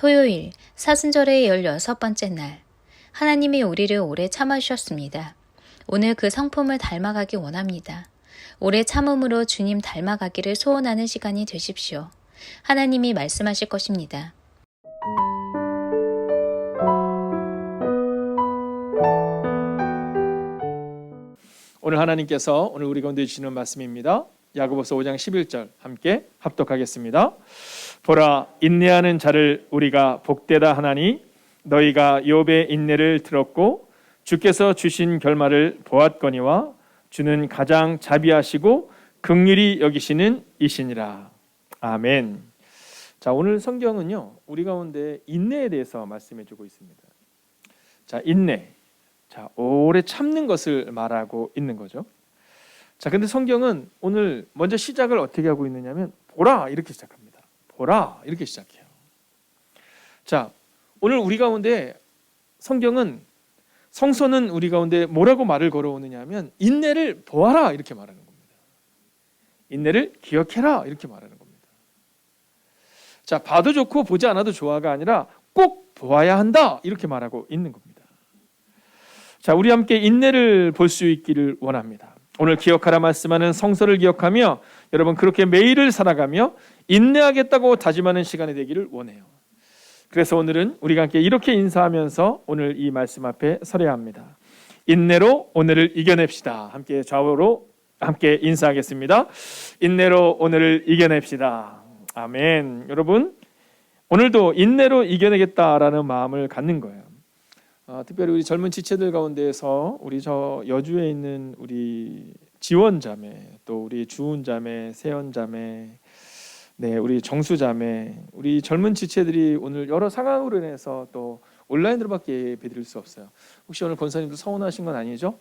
토요일, 사순절의 16번째 날. 하나님이 우리를 오래 참아주셨습니다. 오늘 그 성품을 닮아가기 원합니다. 오래 참음으로 주님 닮아가기를 소원하는 시간이 되십시오. 하나님이 말씀하실 것입니다. 오늘 하나님께서 오늘 우리 가운데 주시는 말씀입니다. 야고보서 5장 11절 함께 합독하겠습니다. 보라, 인내하는 자를 우리가 복되다 하나니 너희가 욥의 인내를 들었고 주께서 주신 결말을 보았거니와 주는 가장 자비하시고 긍휼히 여기시는 이시니라. 아멘. 자, 오늘 성경은요, 우리 가운데 인내에 대해서 말씀해 주고 있습니다. 자, 인내. 자, 오래 참는 것을 말하고 있는 거죠. 자, 근데 성경은 오늘 먼저 시작을 어떻게 하고 있느냐면 보라 이렇게 시작합니다. 보라 이렇게 시작해요. 자, 오늘 우리 가운데 성서는 우리 가운데 뭐라고 말을 걸어오느냐면 인내를 보아라 이렇게 말하는 겁니다. 인내를 기억해라 이렇게 말하는 겁니다. 자, 봐도 좋고 보지 않아도 좋아가 아니라 꼭 보아야 한다 이렇게 말하고 있는 겁니다. 자, 우리 함께 인내를 볼 수 있기를 원합니다. 오늘 기억하라 말씀하는 성서를 기억하며 여러분 그렇게 매일을 살아가며 인내하겠다고 다짐하는 시간이 되기를 원해요. 그래서 오늘은 우리가 함께 이렇게 인사하면서 오늘 이 말씀 앞에 서야 합니다. 인내로 오늘을 이겨냅시다. 함께 좌우로 함께 인사하겠습니다. 인내로 오늘을 이겨냅시다. 아멘. 여러분 오늘도 인내로 이겨내겠다라는 마음을 갖는 거예요. 특별히 우리 젊은 지체들 가운데에서 우리 저 여주에 있는 우리 지원자매, 또 우리 주은자매, 세연자매, 네, 우리 정수자매, 우리 젊은 지체들이 오늘 여러 상황으로 인해서 또 온라인으로밖에 예배드릴 수 없어요. 혹시 오늘 권사님도 서운하신 건 아니죠?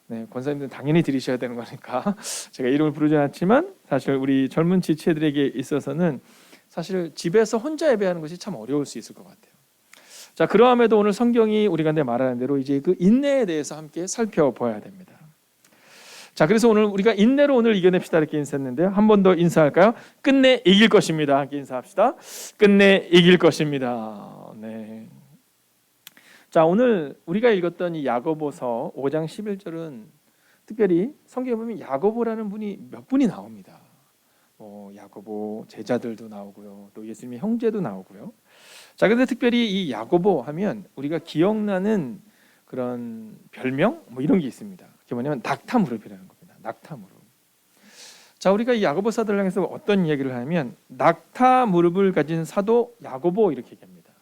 네, 권사님들은 당연히 드리셔야 되는 거니까 제가 이름을 부르지 않지만 사실 우리 젊은 지체들에게 있어서는 사실 집에서 혼자 예배하는 것이 참 어려울 수 있을 것 같아요. 자, 그러함에도 오늘 성경이 우리가 말하는 대로 이제 그 인내에 대해서 함께 살펴봐야 됩니다. 자, 그래서 오늘 우리가 인내로 오늘 이겨냅시다 이렇게 인사했는데요. 한 번 더 인사할까요? 끝내 이길 것입니다. 함께 인사합시다. 끝내 이길 것입니다. 네. 자, 오늘 우리가 읽었던 이 야고보서 5장 11절은 특별히 성경에 보면 야고보라는 분이 몇 분이 나옵니다. 야고보 제자들도 나오고요, 또 예수님의 형제도 나오고요. 자, 근데 특별히 이 야고보 하면 우리가 기억나는 그런 별명 이런 게 있습니다. 그게 뭐냐면 낙타무릎이라는 겁니다. 낙타무릎. 자, 우리가 이 야고보사들을 향해서 어떤 이야기를 하면 낙타무릎을 가진 사도 야고보 이렇게 얘기합니다.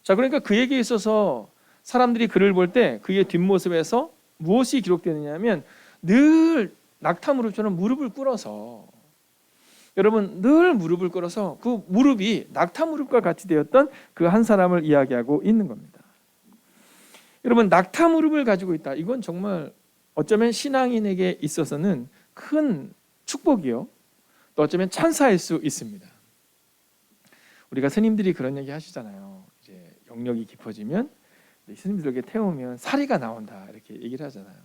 자, 그러니까 그에게 있어서 사람들이 그를 볼 때 그의 뒷모습에서 무엇이 기록되느냐면 늘 낙타무릎처럼 무릎을 꿇어서 여러분 늘 무릎을 꿇어서 그 무릎이 낙타 무릎과 같이 되었던 그 한 사람을 이야기하고 있는 겁니다. 여러분 낙타 무릎을 가지고 있다. 이건 정말 어쩌면 신앙인에게 있어서는 큰 축복이요, 또 어쩌면 찬사일 수 있습니다. 우리가 스님들이 그런 얘기 하시잖아요. 이제 영역이 깊어지면 스님들에게 태우면 사리가 나온다 이렇게 얘기를 하잖아요.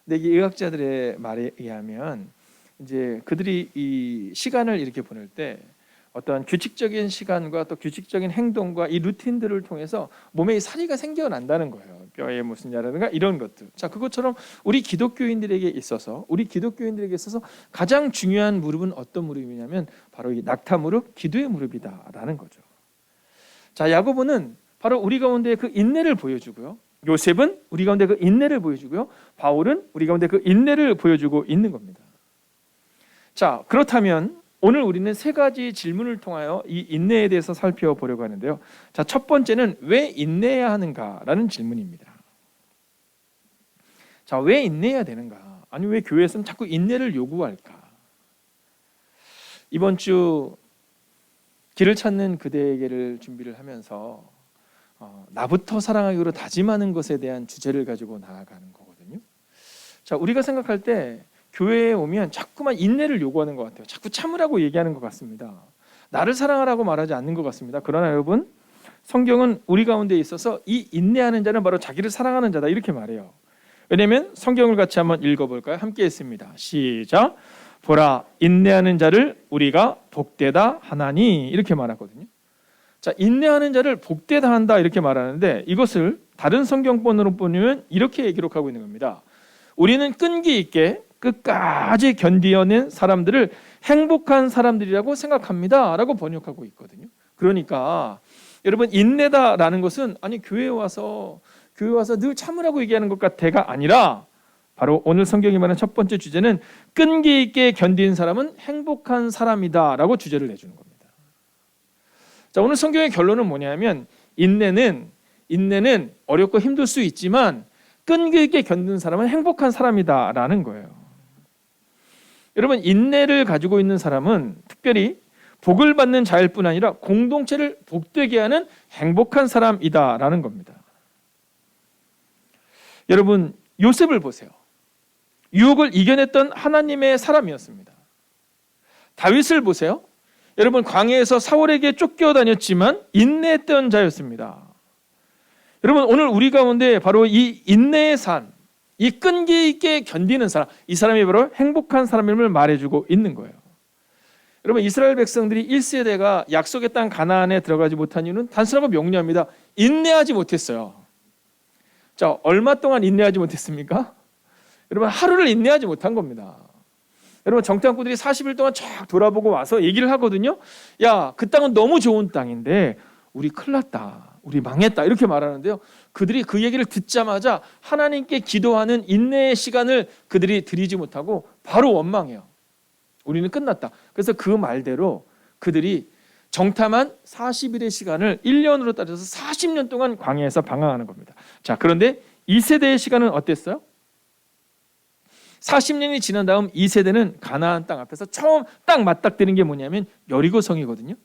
근데 이게 의학자들의 말에 의하면 이제 그들이 이 시간을 이렇게 보낼 때 어떤 규칙적인 시간과 또 규칙적인 행동과 이 루틴들을 통해서 몸에 사리가 생겨난다는 거예요. 뼈에 무슨 야라든가 이런 것들. 자, 그것처럼 우리 기독교인들에게 있어서 가장 중요한 무릎은 어떤 무릎이냐면 바로 이 낙타 무릎, 기도의 무릎이다라는 거죠. 자, 야고보는 바로 우리 가운데 그 인내를 보여주고요, 요셉은 우리 가운데 그 인내를 보여주고요, 바울은 우리 가운데 그 인내를 보여주고 있는 겁니다. 자, 그렇다면 오늘 우리는 세 가지 질문을 통하여 이 인내에 대해서 살펴보려고 하는데요. 자, 첫 번째는 왜 인내해야 하는가라는 질문입니다. 자, 왜 인내해야 되는가? 아니, 왜 교회에서는 자꾸 인내를 요구할까? 이번 주 길을 찾는 그대에게를 준비를 하면서 나부터 사랑하기로 다짐하는 것에 대한 주제를 가지고 나아가는 거거든요. 자, 우리가 생각할 때 교회에 오면 자꾸만 인내를 요구하는 것 같아요. 자꾸 참으라고 얘기하는 것 같습니다. 나를 사랑하라고 말하지 않는 것 같습니다. 그러나 여러분, 성경은 우리 가운데 있어서 이 인내하는 자는 바로 자기를 사랑하는 자다 이렇게 말해요. 왜냐하면 성경을 같이 한번 읽어볼까요? 함께 했습니다. 시작. 보라, 인내하는 자를 우리가 복되다 하나니 이렇게 말하거든요. 자, 인내하는 자를 복되다 한다 이렇게 말하는데 이것을 다른 성경본으로 보면 이렇게 기록하고 있는 겁니다. 우리는 끈기 있게 끝까지 견디어낸 사람들을 행복한 사람들이라고 생각합니다 라고 번역하고 있거든요. 그러니까 여러분, 인내다라는 것은 아니 교회에 와서 늘 참으라고 얘기하는 것 같아가 아니라 바로 오늘 성경이 말하는 첫 번째 주제는 끈기 있게 견딘 사람은 행복한 사람이다 라고 주제를 내주는 겁니다. 자, 오늘 성경의 결론은 뭐냐면 인내는 어렵고 힘들 수 있지만 끈기 있게 견디는 사람은 행복한 사람이다 라는 거예요. 여러분, 인내를 가지고 있는 사람은 특별히 복을 받는 자일 뿐 아니라 공동체를 복되게 하는 행복한 사람이다 라는 겁니다. 여러분, 요셉을 보세요. 유혹을 이겨냈던 하나님의 사람이었습니다. 다윗을 보세요. 여러분, 광야에서 사울에게 쫓겨다녔지만 인내했던 자였습니다. 여러분, 오늘 우리 가운데 바로 이 인내의 삶, 이 끈기 있게 견디는 사람, 이 사람이 바로 행복한 사람임을 말해주고 있는 거예요. 여러분, 이스라엘 백성들이 1세대가 약속의 땅 가나안에 들어가지 못한 이유는 단순하고 명료합니다. 인내하지 못했어요. 자, 얼마 동안 인내하지 못했습니까? 여러분, 하루를 인내하지 못한 겁니다. 여러분, 정탐꾼들이 40일 동안 쫙 돌아보고 와서 얘기를 하거든요. 야, 그 땅은 너무 좋은 땅인데 우리 큰일 났다, 우리 망했다 이렇게 말하는데요. 그들이 그 얘기를 듣자마자 하나님께 기도하는 인내의 시간을 그들이 드리지 못하고 바로 원망해요. 우리는 끝났다. 그래서 그 말대로 그들이 정탐한 40일의 시간을 1년으로 따져서 40년 동안 광야에서 방황하는 겁니다. 자, 그런데 2세대의 시간은 어땠어요? 40년이 지난 다음 2세대는 가나안 땅 앞에서 처음 딱 맞닥뜨린 게 뭐냐면 여리고성이거든요.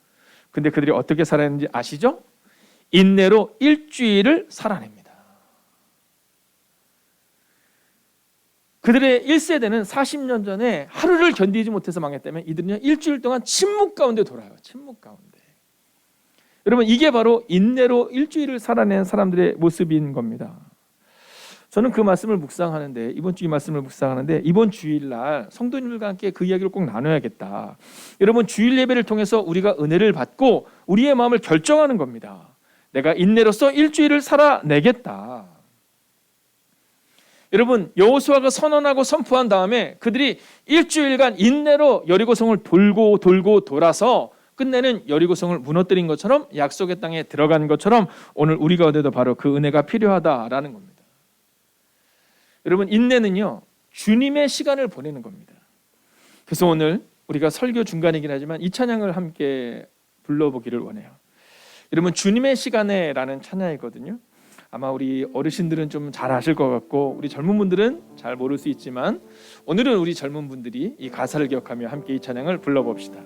근데 그들이 어떻게 살아냈는지 아시죠? 인내로 일주일을 살아냅니다. 그들의 1세대는 40년 전에 하루를 견디지 못해서 망했다면 이들은요, 일주일 동안 침묵 가운데 돌아요. 침묵 가운데. 여러분, 이게 바로 인내로 일주일을 살아낸 사람들의 모습인 겁니다. 저는 그 말씀을 묵상하는데, 이번 주 이 말씀을 묵상하는데 이번 주일날 성도님들과 함께 그 이야기를 꼭 나눠야겠다. 여러분, 주일 예배를 통해서 우리가 은혜를 받고 우리의 마음을 결정하는 겁니다. 내가 인내로서 일주일을 살아내겠다. 여러분, 여호수아가 선언하고 선포한 다음에 그들이 일주일간 인내로 여리고성을 돌고 돌아서 끝내는 여리고성을 무너뜨린 것처럼 약속의 땅에 들어간 것처럼 오늘 우리 가운데도 바로 그 은혜가 필요하다라는 겁니다. 여러분, 인내는요, 주님의 시간을 보내는 겁니다. 그래서 오늘 우리가 설교 중간이긴 하지만 이 찬양을 함께 불러보기를 원해요. 여러분, 주님의 시간에라는 찬양이거든요. 아마 우리 어르신들은 좀 잘 아실 것 같고 우리 젊은 분들은 잘 모를 수 있지만 오늘은 우리 젊은 분들이 이 가사를 기억하며 함께 이 찬양을 불러봅시다.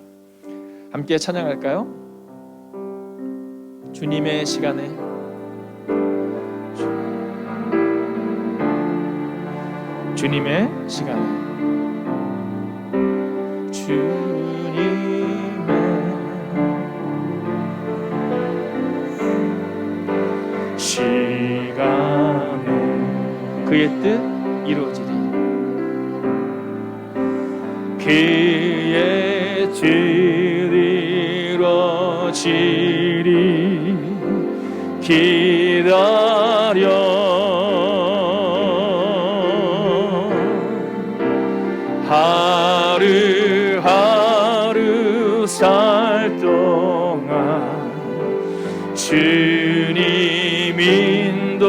함께 찬양할까요? 주님의 시간에, 주님의 시간에, 주님의 시간에 그의 뜻 이루어지리. 그의 뜻 이루어지리. 기다려 하루하루 살 동안 주님 인도하시니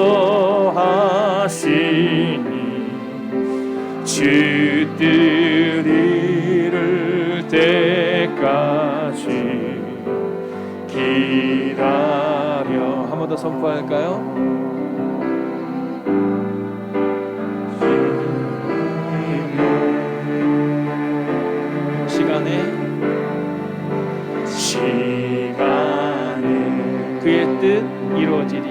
주 뜻 이룰 때까지 기다려. 한 번 더 선포할까요? 시간에 그의 뜻 이루어지리.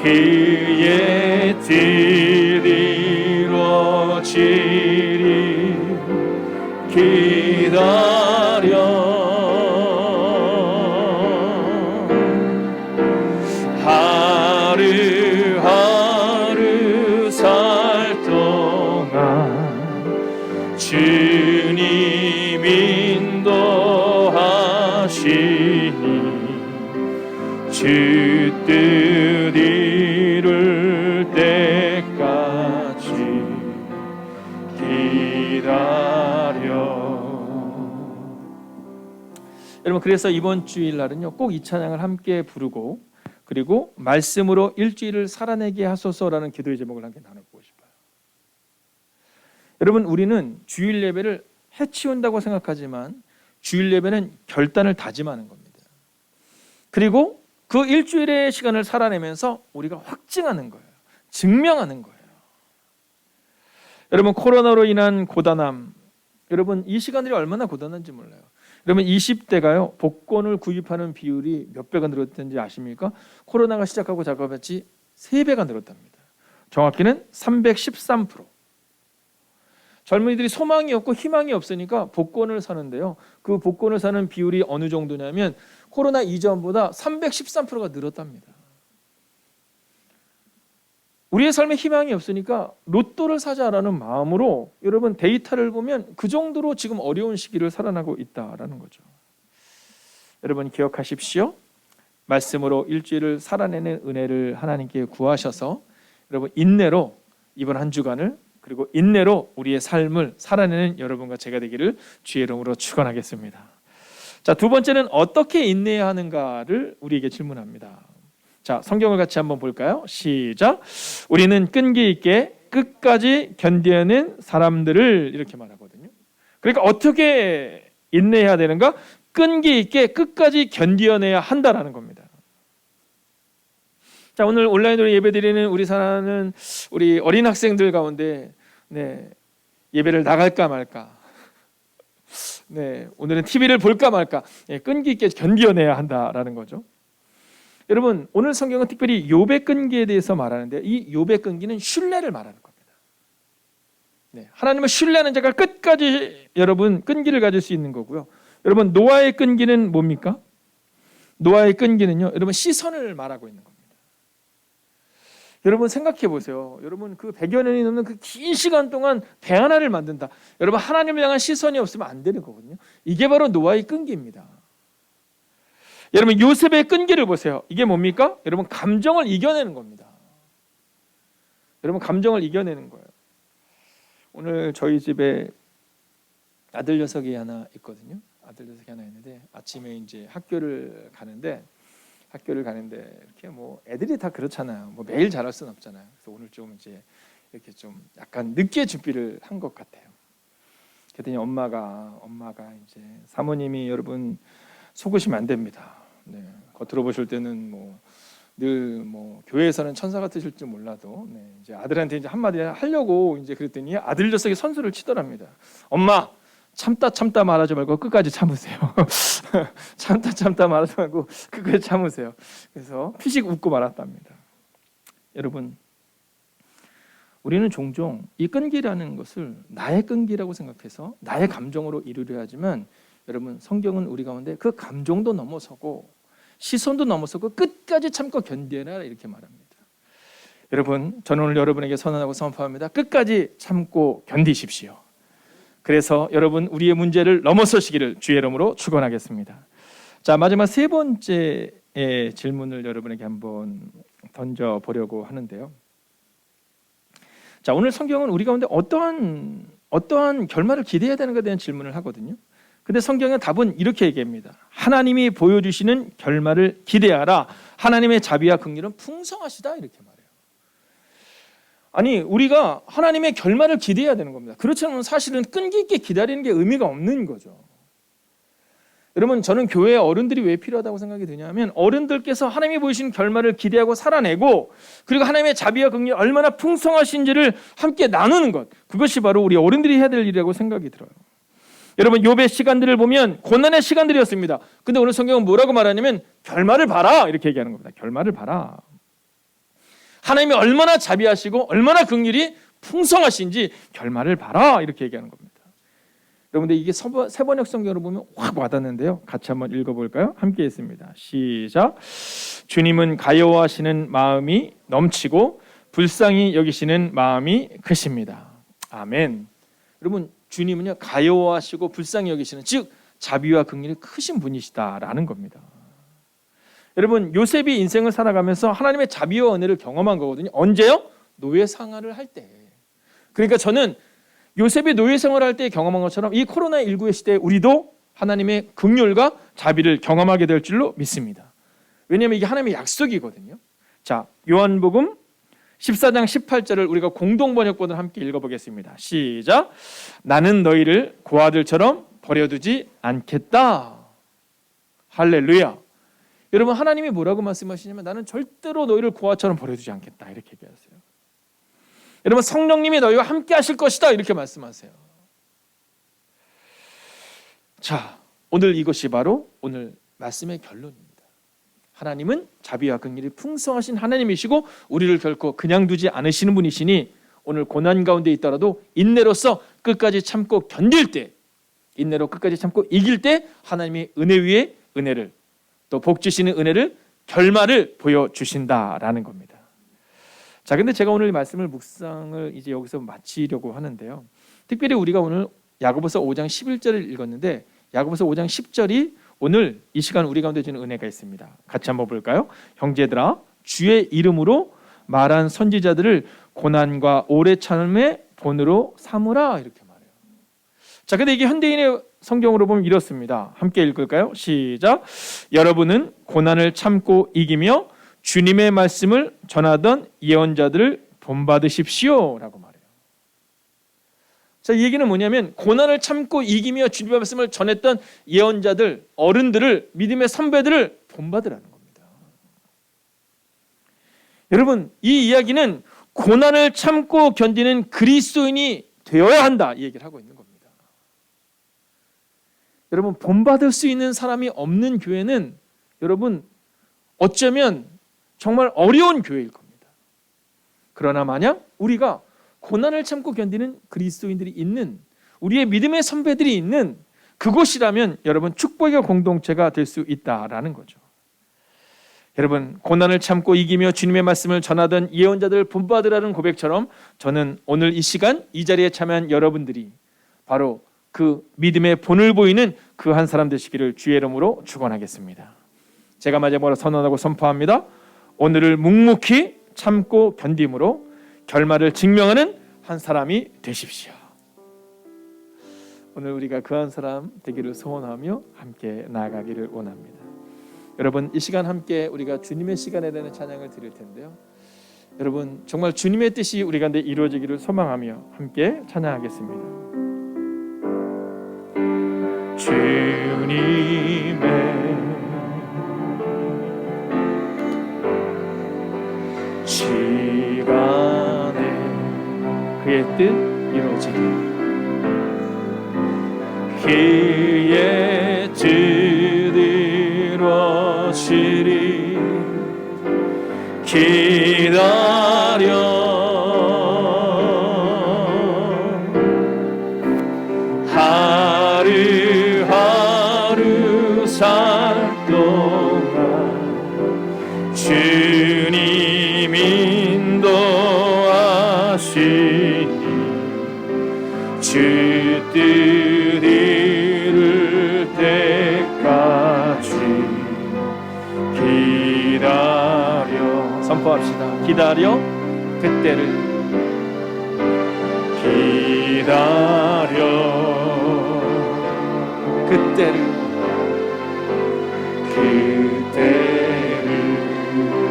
그의 뜻 이루어지리. 기다려 하루하루 살 동안 주님 인도하시니 주 뜻 이룰 때까지 기다려. 여러분, 그래서 이번 주일날은요 꼭 이 찬양을 함께 부르고 그리고 말씀으로 일주일을 살아내게 하소서라는 기도의 제목을 함께 나눠보고 싶어요. 여러분, 우리는 주일 예배를 해치운다고 생각하지만 주일 예배는 결단을 다짐하는 겁니다. 그리고 그 일주일의 시간을 살아내면서 우리가 확증하는 거예요. 증명하는 거예요. 여러분, 코로나로 인한 고단함, 여러분 이 시간들이 얼마나 고단한지 몰라요. 여러분 20대가요 복권을 구입하는 비율이 몇 배가 늘었는지 아십니까? 코로나가 시작하고 작업했지 3배가 늘었답니다. 정확히는 313%. 젊은이들이 소망이 없고 희망이 없으니까 복권을 사는데요, 그 복권을 사는 비율이 어느 정도냐면 코로나 이전보다 313%가 늘었답니다. 우리의 삶에 희망이 없으니까 로또를 사자라는 마음으로 여러분 데이터를 보면 그 정도로 지금 어려운 시기를 살아나고 있다라는 거죠. 여러분 기억하십시오. 말씀으로 일주일을 살아내는 은혜를 하나님께 구하셔서 여러분 인내로 이번 한 주간을 그리고 인내로 우리의 삶을 살아내는 여러분과 제가 되기를 주의 이름으로 축원하겠습니다. 자, 두 번째는 어떻게 인내해야 하는가를 우리에게 질문합니다. 자, 성경을 같이 한번 볼까요? 시작. 우리는 끈기 있게 끝까지 견디는 사람들을 이렇게 말하거든요. 그러니까 어떻게 인내해야 되는가? 끈기 있게 끝까지 견디어내야 한다라는 겁니다. 자, 오늘 온라인으로 예배드리는 우리 사랑하는 우리 어린 학생들 가운데 예배를 나갈까 말까, 오늘은 TV를 볼까 말까, 끈기 있게 견디어내야 한다라는 거죠. 여러분, 오늘 성경은 특별히 욥의 끈기에 대해서 말하는데 이 욥의 끈기는 신뢰를 말하는 겁니다. 하나님을 신뢰하는 자가 끝까지 여러분 끈기를 가질 수 있는 거고요. 여러분 노아의 끈기는 뭡니까? 노아의 끈기는요, 여러분 시선을 말하고 있는 겁니다. 여러분 생각해 보세요. 여러분 그 100여 년이 넘는 그 긴 시간 동안 배 하나를 만든다. 여러분 하나님을 향한 시선이 없으면 안 되는 거거든요. 이게 바로 노아의 끈기입니다. 여러분 요셉의 끈기를 보세요. 이게 뭡니까? 여러분 감정을 이겨내는 겁니다. 여러분 감정을 이겨내는 거예요. 오늘 저희 집에 아들 녀석이 하나 있거든요. 아들 녀석이 하나 있는데 아침에 이제 학교를 가는데 이렇게 뭐 애들이 다 그렇잖아요. 뭐 매일 잘할 수는 없잖아요. 그래서 오늘 좀 이제 이렇게 좀 약간 늦게 준비를 한 것 같아요. 그랬더니 엄마가 이제 사모님이 여러분 속으시면 안 됩니다. 겉으로 보실 때는 늘 교회에서는 천사 같으실 줄 몰라도 이제 아들한테 이제 한마디 하려고 이제 그랬더니 아들 녀석이 선수를 치더랍니다. 엄마 참다 말하지 말고 끝까지 참으세요. 참다 말하지 말고 끝까지 참으세요. 그래서 피식 웃고 말았답니다. 여러분, 우리는 종종 이 끈기라는 것을 나의 끈기라고 생각해서 나의 감정으로 이루려 하지만 여러분 성경은 우리 가운데 그 감정도 넘어서고 시선도 넘어서고 끝까지 참고 견뎌라 이렇게 말합니다. 여러분, 저는 오늘 여러분에게 선언하고 선포합니다. 끝까지 참고 견디십시오. 그래서 여러분 우리의 문제를 넘어서시기를 주의 이름으로 축원하겠습니다. 자, 마지막 세 번째의 질문을 여러분에게 한번 던져보려고 하는데요. 자, 오늘 성경은 우리 가운데 어떠한 결말을 기대해야 되는가에 대한 질문을 하거든요. 근데 성경의 답은 이렇게 얘기합니다. 하나님이 보여주시는 결말을 기대하라. 하나님의 자비와 긍휼은 풍성하시다 이렇게 말해요. 아니, 우리가 하나님의 결말을 기대해야 되는 겁니다. 그렇지 않으면 사실은 끈기 있게 기다리는 게 의미가 없는 거죠. 여러분, 저는 교회에 어른들이 왜 필요하다고 생각이 드냐면 어른들께서 하나님이 보이시는 결말을 기대하고 살아내고 그리고 하나님의 자비와 긍휼이 얼마나 풍성하신지를 함께 나누는 것, 그것이 바로 우리 어른들이 해야 될 일이라고 생각이 들어요. 여러분, 욥의 시간들을 보면 고난의 시간들이었습니다. 근데 오늘 성경은 뭐라고 말하냐면 결말을 봐라 이렇게 얘기하는 겁니다. 결말을 봐라. 하나님이 얼마나 자비하시고 얼마나 긍휼이 풍성하신지 결말을 봐라 이렇게 얘기하는 겁니다. 여러분들 이게 세번역 성경으로 보면 확 와닿는데요. 같이 한번 읽어볼까요? 함께 읽습니다. 시작. 주님은 가여워하시는 마음이 넘치고 불쌍히 여기시는 마음이 크십니다. 아멘. 여러분, 주님은요 가여워하시고 불쌍히 여기시는, 즉 자비와 긍휼이 크신 분이시다라는 겁니다. 여러분, 요셉이 인생을 살아가면서 하나님의 자비와 은혜를 경험한 거거든요. 언제요? 노예 생활을 할 때. 그러니까 저는 요셉이 노예 생활을 할 때 경험한 것처럼 이 코로나19의 시대에 우리도 하나님의 긍휼과 자비를 경험하게 될 줄로 믿습니다. 왜냐하면 이게 하나님의 약속이거든요. 자, 요한복음 14장 18절을 우리가 공동 번역본을 함께 읽어보겠습니다. 시작. 나는 너희를 고아들처럼 버려두지 않겠다. 할렐루야. 여러분, 하나님이 뭐라고 말씀하시냐면 나는 절대로 너희를 고아처럼 버려두지 않겠다 이렇게 얘기하세요. 여러분, 성령님이 너희와 함께 하실 것이다 이렇게 말씀하세요. 자, 오늘 이것이 바로 오늘 말씀의 결론입니다. 하나님은 자비와 긍휼이 풍성하신 하나님이시고 우리를 결코 그냥 두지 않으시는 분이시니 오늘 고난 가운데 있더라도 인내로서 끝까지 참고 견딜 때, 인내로 끝까지 참고 이길 때 하나님이 은혜 위에 은혜를, 또 복 주시는 은혜를, 결말을 보여주신다라는 겁니다. 자, 근데 제가 오늘 이 말씀을 묵상을 이제 여기서 마치려고 하는데요. 특별히 우리가 오늘 야고보서 5장 11절을 읽었는데 야고보서 5장 10절이 오늘 이 시간 우리 가운데 주는 은혜가 있습니다. 같이 한번 볼까요? 형제들아, 주의 이름으로 말한 선지자들을 고난과 오래 참음의 본으로 삼으라 이렇게 말해요. 자, 근데 이게 현대인의 성경으로 보면 이렇습니다. 함께 읽을까요? 시작. 여러분은 고난을 참고 이기며 주님의 말씀을 전하던 예언자들을 본받으십시오 라고 말해요. 자, 이 얘기는 뭐냐면 고난을 참고 이기며 주님의 말씀을 전했던 예언자들, 어른들을, 믿음의 선배들을 본받으라는 겁니다. 여러분, 이 이야기는 고난을 참고 견디는 그리스도인이 되어야 한다 이 얘기를 하고 있는 겁니다. 여러분, 본받을 수 있는 사람이 없는 교회는 여러분 어쩌면 정말 어려운 교회일 겁니다. 그러나 만약 우리가 고난을 참고 견디는 그리스도인들이 있는, 우리의 믿음의 선배들이 있는 그곳이라면 여러분 축복의 공동체가 될 수 있다라는 거죠. 여러분, 고난을 참고 이기며 주님의 말씀을 전하던 예언자들을 본받으라는 고백처럼 저는 오늘 이 시간 이 자리에 참여한 여러분들이 바로 그 믿음의 본을 보이는 그 한 사람 되시기를 주의 이름으로 축원하겠습니다. 제가 마지막으로 선언하고 선포합니다. 오늘을 묵묵히 참고 견딤으로 결말을 증명하는 한 사람이 되십시오. 오늘 우리가 그 한 사람 되기를 소원하며 함께 나아가기를 원합니다. 여러분, 이 시간 함께 우리가 주님의 시간에 대한 찬양을 드릴 텐데요. 여러분, 정말 주님의 뜻이 우리 가운데 이루어지기를 소망하며 함께 찬양하겠습니다. 주님의 시간에 그의 뜻 이루어지리, 그의 뜻 이루어지리 기다려 하루하루 살 동안 주님 인도하시니 주 뜻 이룰 때까지 기다려, 선포합시다. 기다려 그때를, 기다려 그때를,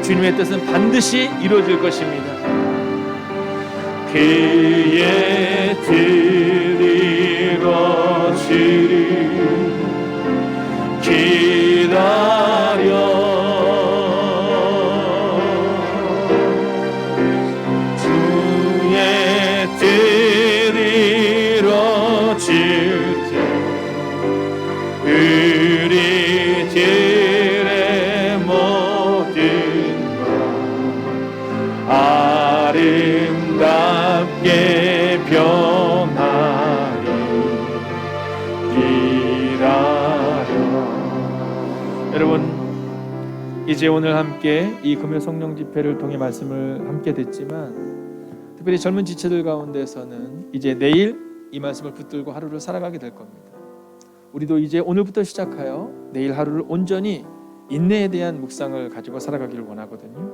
주님의 뜻은 반드시 이루어질 것입니다. 그의 뜻 이루어지리 기다려 주의 뜻 이루어질 때 우리 길의 모든 것 아름답게 변하리 기다려. 여러분, 이제 오늘 함께 이 금요 성령 집회를 통해 말씀을 함께 듣지만 특별히 젊은 지체들 가운데서는 이제 내일 이 말씀을 붙들고 하루를 살아가게 될 겁니다. 우리도 이제 오늘부터 시작하여 내일 하루를 온전히 인내에 대한 묵상을 가지고 살아가기를 원하거든요.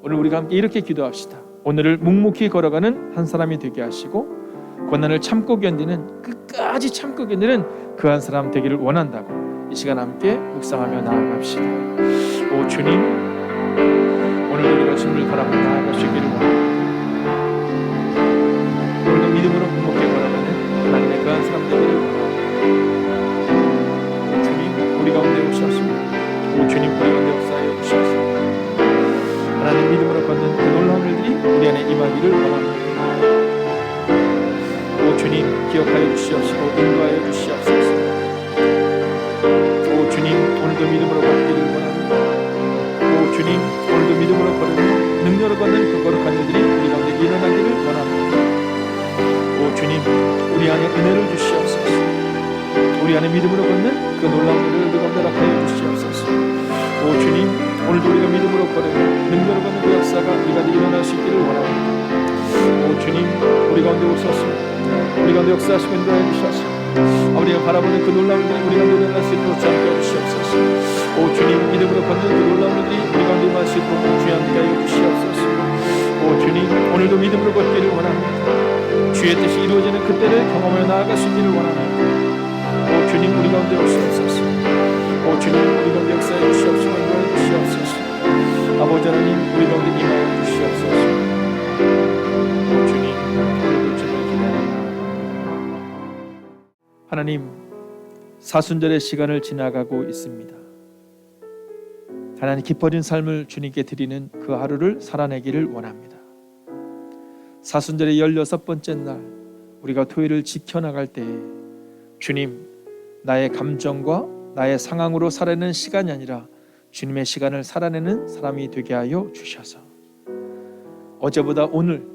오늘 우리가 함께 이렇게 기도합시다. 오늘을 묵묵히 걸어가는 한 사람이 되게 하시고 고난을 참고 견디는, 끝까지 참고 견디는 그 한 사람 되기를 원한다고 이 시간 함께 묵상하며 나아갑시다. 오 주님, 오늘도 우리가 주님을 바라보며 나아가시기를 원합니다. 오늘도 믿음으로 묵묵히 걸어가는 하나님의 그 한 사람 되기를 원합니다. 주님, 우리 가운데 오셔서, 오 주님, 우리 가운데 역사하여 주셔서 하나님 믿음으로 걷는 그 놀라운 일들이 우리 안에 임하기를 원합니다. 오 주님, 기억하여 주시옵시고 인도하여 주시옵소서. 오 주님, 오늘도 믿음으로 걷기를 원합니다. 오 주님, 오늘도 믿음으로 걸으며 능력으로 걷는 그 거룩한 일들이 우리 가운데 일어나기를 원합니다. 오 주님, 우리 안에 은혜를 주시옵소서. 우리 안에 믿음으로 걷는 그 놀라운 일을 우리 가운데 허락하여 주시옵소서. 오 주님, 오늘도 우리가 믿음으로 걸으며 능력으로 걷는 그 역사가 우리 가운데 일어날 수 있기를 원합니다. 오 주님, 우리 가운데 오셔서 우리 가운데 역사하시고 인도하여 주시옵소서. 우리가 바라보는 그 놀라운 일들이 우리 가운데 일어날 수 있도록 주님께 주시옵소서. 오 주님, 믿음으로 걷는 그 놀라운 일들이 우리 가운데 임할 수 있도록 주님께 하여 주시옵소서. 오 주님, 오늘도 믿음으로 걷기를 원합니다. 주의 뜻이 이루어지는 그때를 경험하여 나아갈 수 있기를 원합니다. 오 주님, 우리 가운데 오시옵소서. 오 주님, 우리 가운데 역사해 주시옵소서. 인도하여 주시옵소서. 아버지 하나님, 우리 가운데 임하여 주시옵소서. 오 주님, 오늘도 주님을 기다립니다. 하나님, 사순절의 시간을 지나가고 있습니다. 하나님, 깊어진 삶을 주님께 드리는 그 하루를 살아내기를 원합니다. 사순절의 16번째 날 우리가 토요일을 지켜나갈 때에 주님, 나의 감정과 나의 상황으로 살아내는 시간이 아니라 주님의 시간을 살아내는 사람이 되게 하여 주셔서 어제보다 오늘,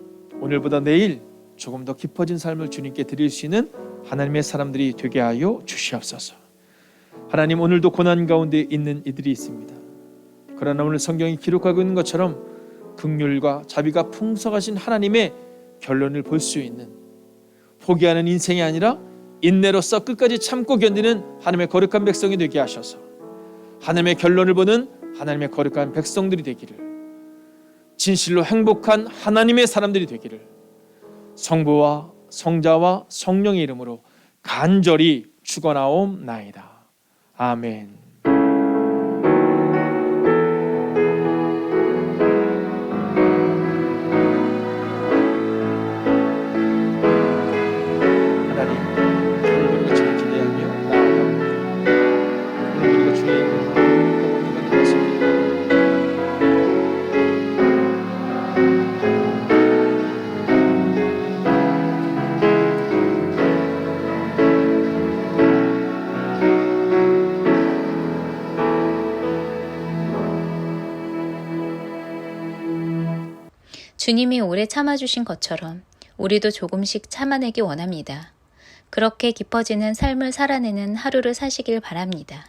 오늘보다 내일 조금 더 깊어진 삶을 주님께 드릴 수 있는 하나님의 사람들이 되게 하여 주시옵소서. 하나님, 오늘도 고난 가운데 있는 이들이 있습니다. 그러나 오늘 성경이 기록하고 있는 것처럼 긍휼과 자비가 풍성하신 하나님의 결론을 볼 수 있는, 포기하는 인생이 아니라 인내로서 끝까지 참고 견디는 하나님의 거룩한 백성이 되게 하셔서 하나님의 결론을 보는 하나님의 거룩한 백성들이 되기를, 진실로 행복한 하나님의 사람들이 되기를 성부와 성자와 성령의 이름으로 간절히 축원하옵나이다. 아멘. 주님이 오래 참아주신 것처럼 우리도 조금씩 참아내기 원합니다. 그렇게 깊어지는 삶을 살아내는 하루를 사시길 바랍니다.